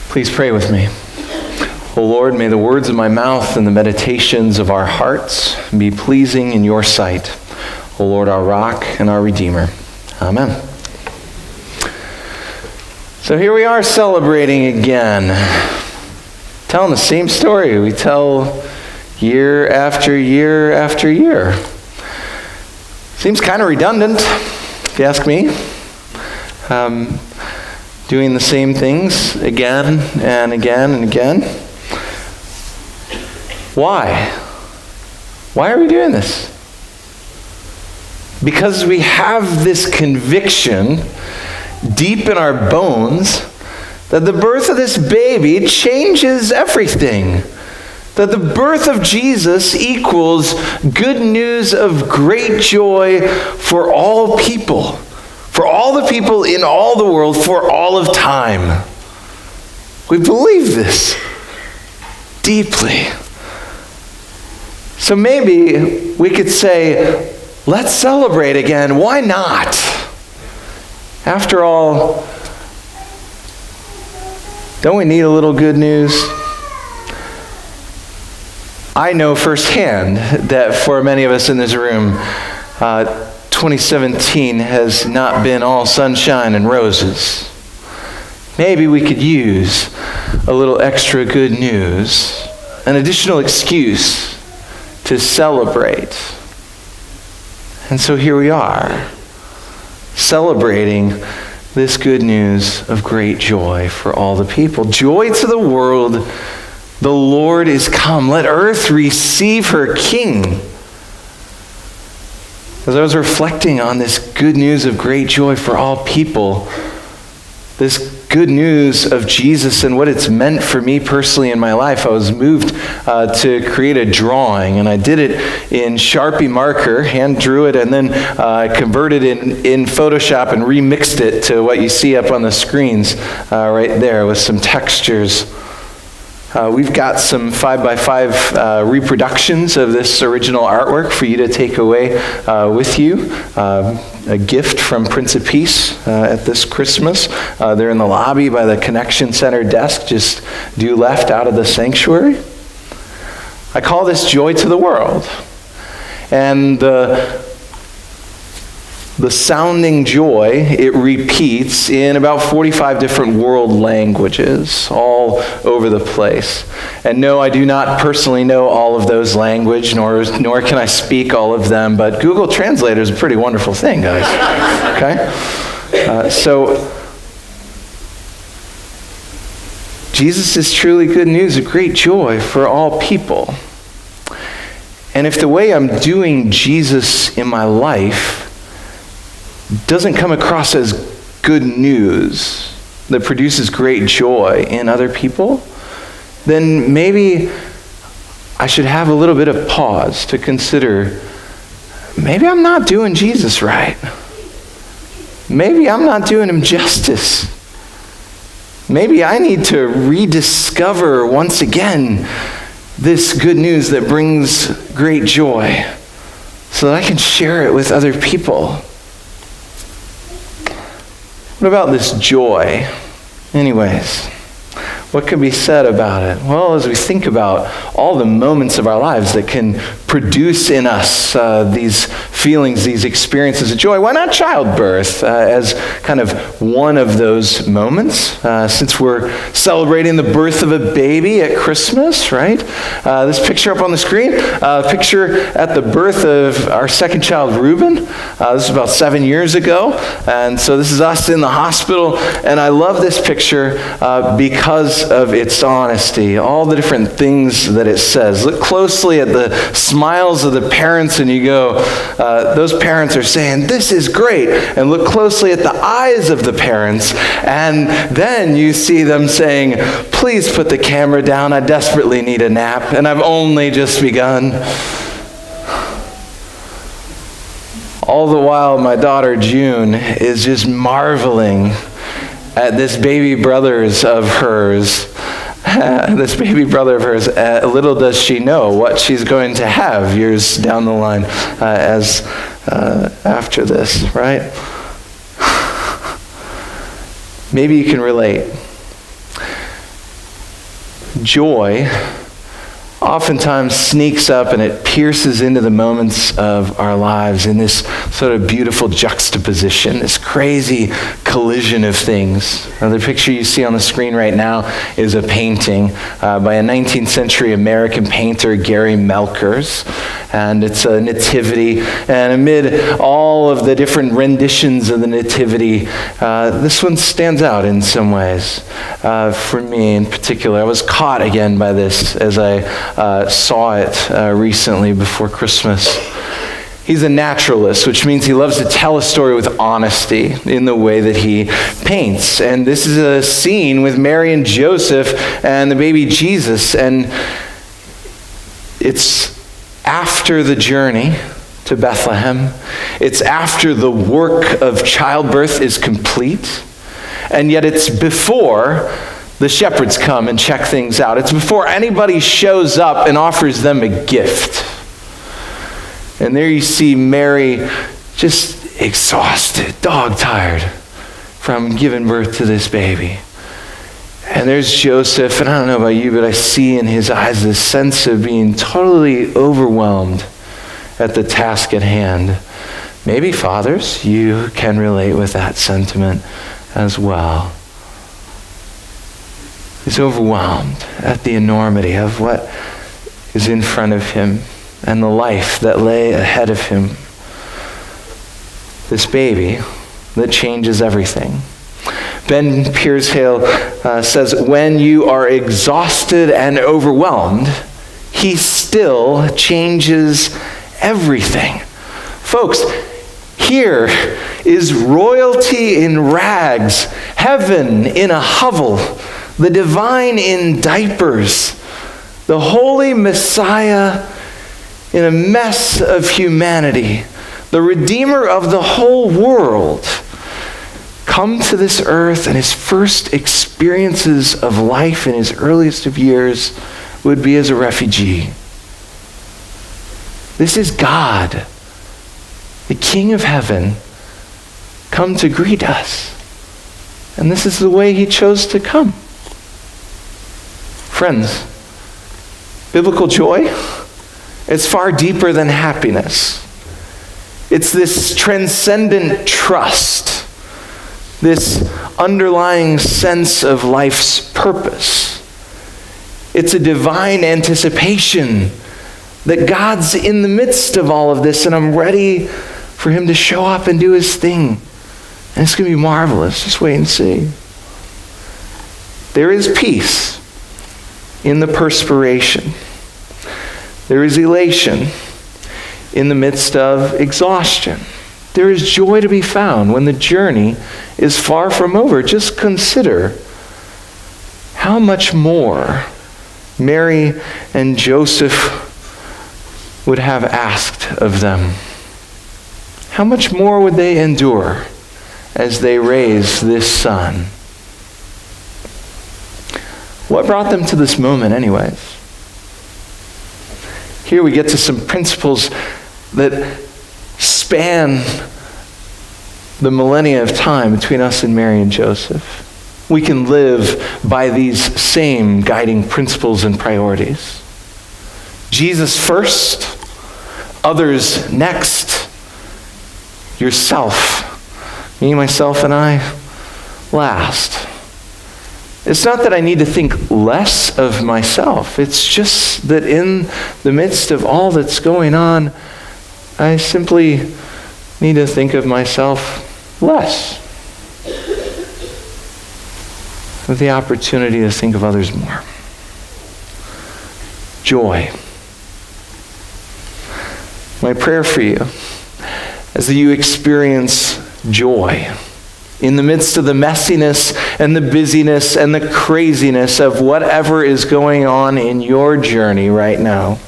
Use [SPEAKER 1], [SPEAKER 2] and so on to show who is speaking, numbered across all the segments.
[SPEAKER 1] Please pray with me. O Lord, may the words of my mouth and the meditations of our hearts be pleasing in your sight. O Lord, our rock and our redeemer. Amen. So here we are celebrating again, telling the same story we tell year after year after year. Seems kind of redundant, if you ask me. Doing the same things again and again and again. Why? Why are we doing this? Because we have this conviction deep in our bones that the birth of this baby changes everything. That the birth of Jesus equals good news of great joy for all people. For all the people in all the world, for all of time. We believe this deeply. So maybe we could say, let's celebrate again. Why not? After all, don't we need a little good news? I know firsthand that for many of us in this room, 2017 has not been all sunshine and roses. Maybe we could use a little extra good news, an additional excuse to celebrate. And so here we are, celebrating this good news of great joy for all the people. Joy to the world, the Lord is come. Let earth receive her King. As I was reflecting on this good news of great joy for all people, this good news of Jesus and what it's meant for me personally in my life, I was moved to create a drawing, and I did it in Sharpie marker, hand drew it, and then I converted it in Photoshop and remixed it to what you see up on the screens right there with some textures. We've got some 5x5 reproductions of this original artwork for you to take away with you. A gift from Prince of Peace at this Christmas. They're in the lobby by the Connection Center desk, just due left out of the sanctuary. I call this Joy to the World. And the sounding joy, it repeats in about 45 different world languages all over the place. And no, I do not personally know all of those languages, nor can I speak all of them, but Google Translator is a pretty wonderful thing, guys. Okay? So, Jesus is truly good news, a great joy for all people. And if the way I'm doing Jesus in my life doesn't come across as good news that produces great joy in other people, then maybe I should have a little bit of pause to consider, maybe I'm not doing Jesus right. Maybe I'm not doing him justice. Maybe I need to rediscover once again this good news that brings great joy so that I can share it with other people. What about this joy? Anyways, what can be said about it? Well, as we think about all the moments of our lives that can produce in us these feelings, these experiences of joy, why not childbirth as kind of one of those moments? Since we're celebrating the birth of a baby at Christmas, right? This picture up on the screen, picture at the birth of our second child, Reuben. This is about 7 years ago. And so this is us in the hospital. And I love this picture because of its honesty, all the different things that it says. Look closely at the smiles of the parents and you go, those parents are saying, this is great. And look closely at the eyes of the parents and then you see them saying, please put the camera down, I desperately need a nap and I've only just begun. All the while my daughter June is just marveling at this baby brothers of hers. Little does she know what she's going to have years down the line as after this, right? Maybe you can relate. Joy oftentimes sneaks up and it pierces into the moments of our lives in this sort of beautiful juxtaposition, this crazy collision of things. Now, the picture you see on the screen right now is a painting by a 19th century American painter, Gary Melkers. And it's a nativity. And amid all of the different renditions of the nativity, this one stands out in some ways. For me in particular, I was caught again by this as I saw it recently before Christmas. He's a naturalist, which means he loves to tell a story with honesty in the way that he paints. And this is a scene with Mary and Joseph and the baby Jesus. And it's after the journey to Bethlehem. It's after the work of childbirth is complete. And yet it's before the shepherds come and check things out. It's before anybody shows up and offers them a gift. And there you see Mary just exhausted, dog-tired from giving birth to this baby. And there's Joseph, and I don't know about you, but I see in his eyes this sense of being totally overwhelmed at the task at hand. Maybe fathers, you can relate with that sentiment as well. He's overwhelmed at the enormity of what is in front of him and the life that lay ahead of him. This baby that changes everything. Ben Pearshale says, when you are exhausted and overwhelmed, he still changes everything. Folks, here is royalty in rags, heaven in a hovel, the divine in diapers, the holy Messiah in a mess of humanity, the Redeemer of the whole world, come to this earth, and his first experiences of life in his earliest of years would be as a refugee. This is God, the King of heaven, come to greet us. And this is the way he chose to come. Friends, biblical joy, it's far deeper than happiness. It's this transcendent trust, this underlying sense of life's purpose. It's a divine anticipation that God's in the midst of all of this, and I'm ready for him to show up and do his thing. And it's going to be marvelous. Just wait and see. There is peace in the perspiration. There is elation in the midst of exhaustion. There is joy to be found when the journey is far from over. Just consider how much more Mary and Joseph would have asked of them. How much more would they endure as they raised this son? What brought them to this moment anyways? Here we get to some principles that span the millennia of time between us and Mary and Joseph. We can live by these same guiding principles and priorities. Jesus first, others next, yourself, me, myself, and I last. It's not that I need to think less of myself. It's just that in the midst of all that's going on, I simply need to think of myself less. With the opportunity to think of others more. Joy. My prayer for you is that you experience joy in the midst of the messiness and the busyness and the craziness of whatever is going on in your journey right now.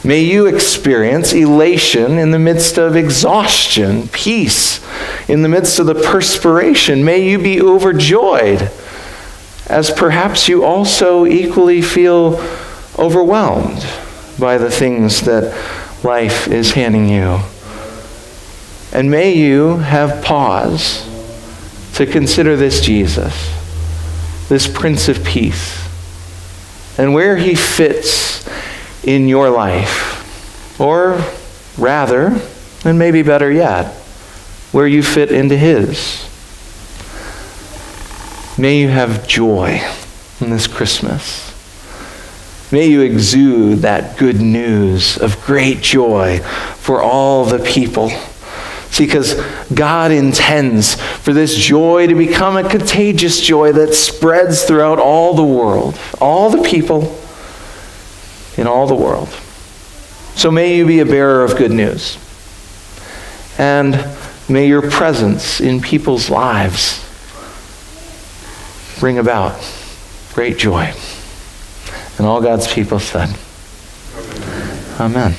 [SPEAKER 1] May you experience elation in the midst of exhaustion, peace in the midst of the perspiration. May you be overjoyed, as perhaps you also equally feel overwhelmed by the things that life is handing you. And may you have pause to consider this Jesus, this Prince of Peace, and where he fits in your life. Or rather, and maybe better yet, where you fit into his. May you have joy in this Christmas. May you exude that good news of great joy for all the people. See, because God intends for this joy to become a contagious joy that spreads throughout all the world, all the people in all the world. So may you be a bearer of good news. And may your presence in people's lives bring about great joy. And all God's people said, Amen.